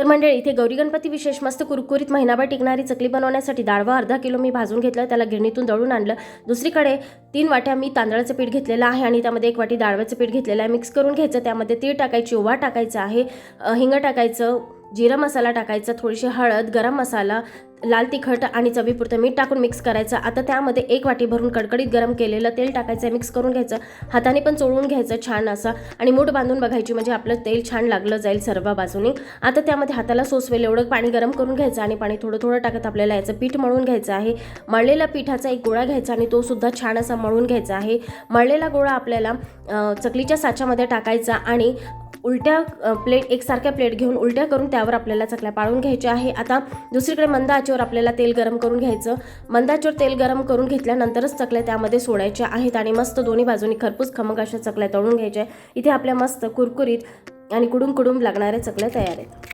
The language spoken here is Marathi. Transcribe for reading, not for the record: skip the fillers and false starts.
तर मंडळी, इथे गौरी गणपती विशेष मस्त कुरकुरीत महिनाभर टिकणारी चकली बनवण्यासाठी डाळवा अर्धा किलो मी भाजून घेतलं, त्याला गिरणीतून दळून आणलं. दुसरीकडे 3 वाट्या मी तांदळाचं पीठ घेतलेलं आहे आणि त्यामध्ये 1 वाटी डाळव्याचं पीठ घेतलेलं आहे. मिक्स करून घ्यायचं. त्यामध्ये तीळ टाकायची, ओवा टाकायचा आहे, हिंग टाकायचं, जिरा मसाला टाकायचा, थोडीशी हळद, गरम मसाला, लाल तिखट आणि चवीपुरतं मीठ टाकून मिक्स करायचं. आता त्यामध्ये 1 वाटी भरून कडकडीत गरम केलेलं तेल टाकायचं, मिक्स करून घ्यायचं. हाताने पण चोळून घ्यायचं छान असं आणि मूठ बांधून बघायची, म्हणजे आपलं तेल छान लागलं जाईल सर्व बाजूनी. आता त्यामध्ये हाताला सोसवेल एवढं पाणी गरम करून घ्यायचं आणि पाणी थोडं थोडं टाकत आपल्याला याचं पीठ मळून घ्यायचं आहे. मळलेला पिठाचा एक गोळा घ्यायचा आणि तो सुद्धा छान असा मळून घ्यायचा आहे. मळलेला गोळा आपल्याला चकलीच्या साच्यामध्ये टाकायचा आणि उलट्या एकसारख्या प्लेट घेऊन उलट्या करून त्यावर आपल्याला चकल्या पाळून घ्यायच्या आहे. आता दुसरीकडे मंद आचेवर आपल्याला तेल गरम करून घ्यायचं. मंद आचेवर तेल गरम करून घेतल्यानंतरच चकल्या त्यामध्ये सोडायच्या आहेत आणि मस्त दोन्ही बाजूनी खरपूस खमक अशा चकल्या तळून घ्यायच्या. इथे आपल्या मस्त कुरकुरीत आणि कुडूम कुडूम लागणाऱ्या चकल्या तयार आहेत.